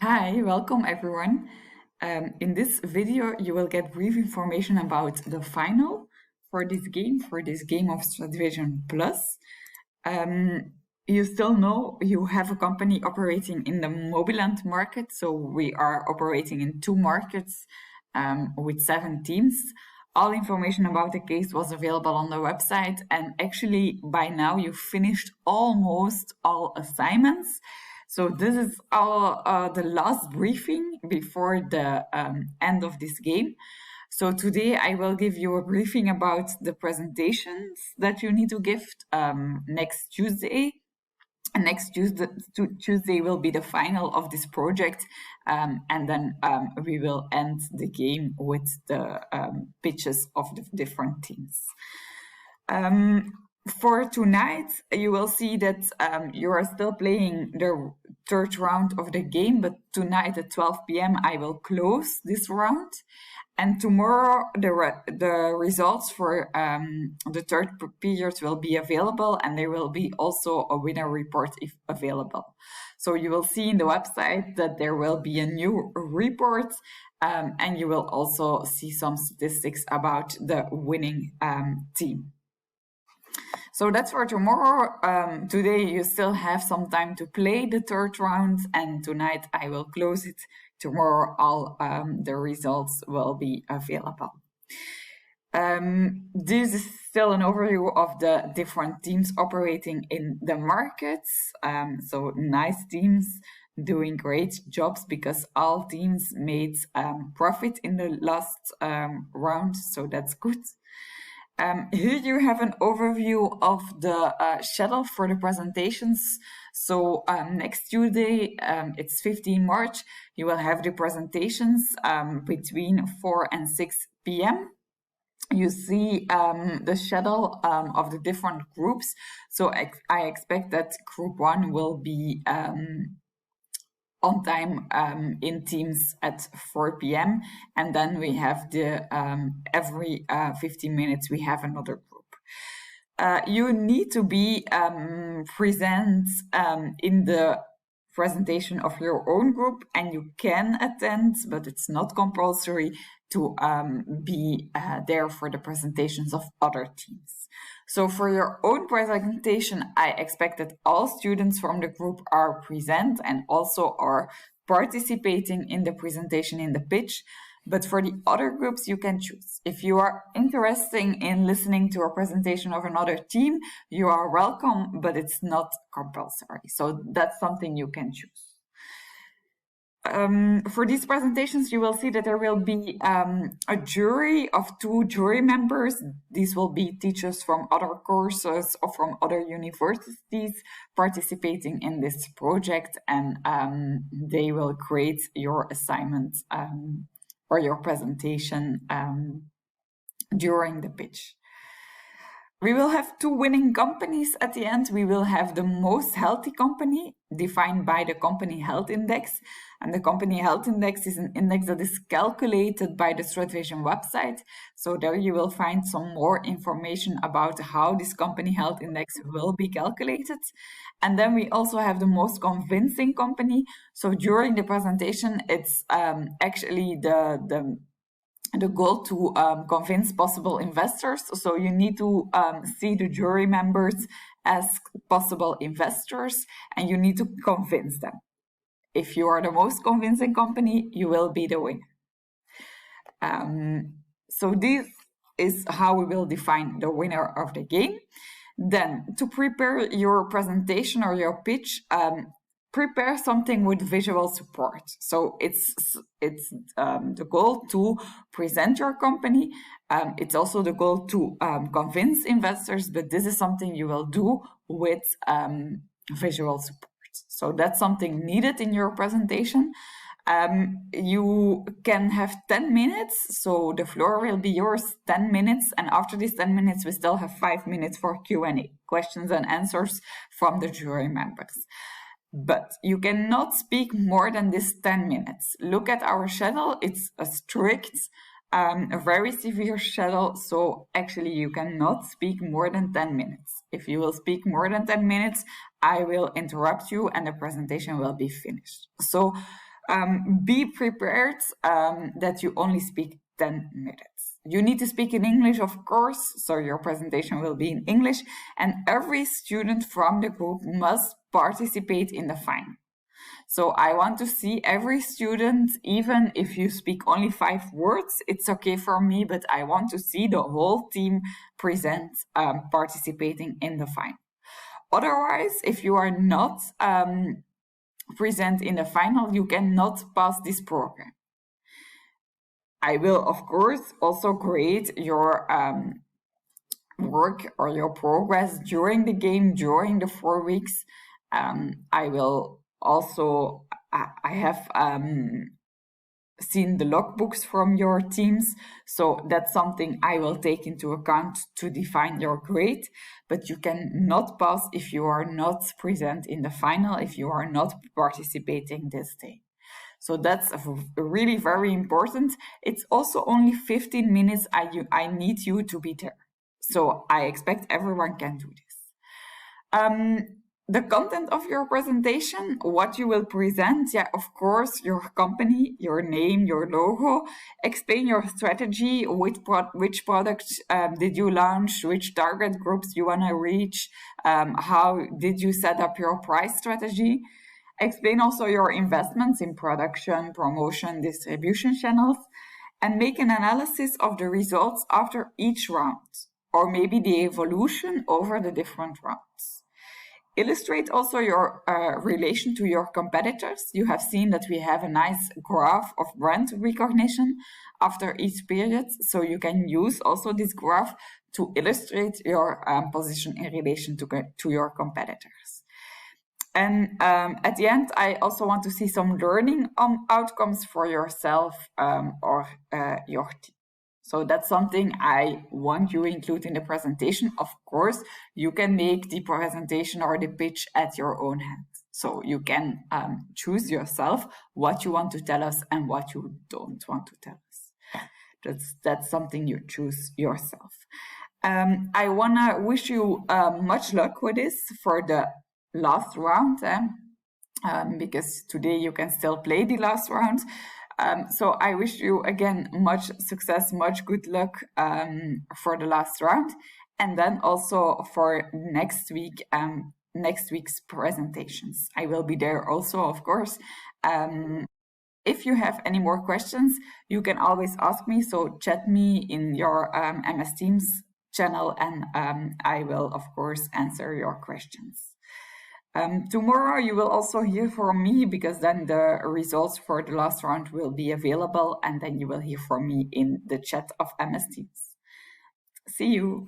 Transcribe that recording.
Hi, welcome everyone. In this video, you will get brief information about the final for this game of tvision Plus. You still know you have a company operating in the Mobiland market, so we are operating in two markets with 7 teams. All information about the case was available on the website, and actually by now you finished almost all assignments. So this is the last briefing before the end of this game. So today I will give you a briefing about the presentations that you need to give next Tuesday. And next Tuesday will be the final of this project, and then we will end the game with the pitches of the different teams. For tonight, you will see that you are still playing the third round of the game, but tonight at 12 p.m. I will close this round. And tomorrow, the results for the third period will be available, and there will be also a winner report if available. So you will see in the website that there will be a new report, and you will also see some statistics about the winning team. So that's for tomorrow. Today you still have some time to play the third round, and tonight I will close it. Tomorrow all the results will be available. This is still an overview of the different teams operating in the markets. So nice teams doing great jobs because all teams made profit in the last round, so that's good. Here you have an overview of the schedule for the presentations. So next Tuesday, it's 15 March, you will have the presentations between 4 and 6 p.m. You see the schedule of the different groups. So I expect that group 1 will be on time in Teams at 4 p.m. And then we have the every 15 minutes we have another group. You need to be present in the presentation of your own group, and you can attend, but it's not compulsory to be there for the presentations of other teams. So for your own presentation, I expect that all students from the group are present and also are participating in the presentation in the pitch. But for the other groups, you can choose. If you are interested in listening to a presentation of another team, you are welcome, but it's not compulsory. So that's something you can choose. For these presentations, you will see that there will be a jury of 2 jury members. These will be teachers from other courses or from other universities participating in this project, and they will grade your assignment or your presentation during the pitch. We will have 2 winning companies at the end. We will have the most healthy company defined by the Company Health Index. And the Company Health Index is an index that is calculated by the tvision website. So there you will find some more information about how this Company Health Index will be calculated. And then we also have the most convincing company. So during the presentation, it's actually the goal to convince possible investors. So you need to see the jury members as possible investors, and you need to convince them. If you are the most convincing company, you will be the winner. So this is how we will define the winner of the game. Then to prepare your presentation or your pitch, prepare something with visual support. So it's the goal to present your company. It's also the goal to convince investors, but this is something you will do with visual support. So that's something needed in your presentation. You can have 10 minutes, so the floor will be yours 10 minutes, and after these 10 minutes we still have 5 minutes for Q&A, questions and answers from the jury members. But you cannot speak more than this 10 minutes. Look at our schedule. It's a strict, a very severe schedule. So actually you cannot speak more than 10 minutes. If you will speak more than 10 minutes, I will interrupt you and the presentation will be finished. So Be prepared that you only speak 10 minutes. You need to speak in English, of course, so your presentation will be in English, and every student from the group must participate in the final. So I want to see every student, even if you speak only 5 words, it's okay for me, but I want to see the whole team present participating in the final. Otherwise, if you are not present in the final, you cannot pass this program. I will, of course, also grade your work or your progress during the game, during the 4 weeks. I will also, I have seen the logbooks from your teams, so that's something I will take into account to define your grade, but you cannot pass if you are not present in the final, if you are not participating this day. So that's really very important. It's also only 15 minutes I need you to be there. So I expect everyone can do this. The content of your presentation, what you will present, yeah, of course, your company, your name, your logo, explain your strategy, which product did you launch, which target groups you want to reach, how did you set up your price strategy. Explain also your investments in production, promotion, distribution channels, and make an analysis of the results after each round, or maybe the evolution over the different rounds. Illustrate also your relation to your competitors. You have seen that we have a nice graph of brand recognition after each period, so you can use also this graph to illustrate your position in relation to your competitors. And at the end, I also want to see some learning outcomes for yourself or your team. So that's something I want you to include in the presentation. Of course, you can make the presentation or the pitch at your own hand. So you can choose yourself what you want to tell us and what you don't want to tell us. That's something you choose yourself. I want to wish you much luck with this for the last round, because today you can still play the last round. So I wish you again much success, much good luck for the last round, and then also for next week's presentations. I will be there also, of course. If you have any more questions, you can always ask me. So chat me in your MS Teams channel, and I will, of course, answer your questions. Tomorrow you will also hear from me, because then the results for the last round will be available, and then you will hear from me in the chat of MS Teams. See you.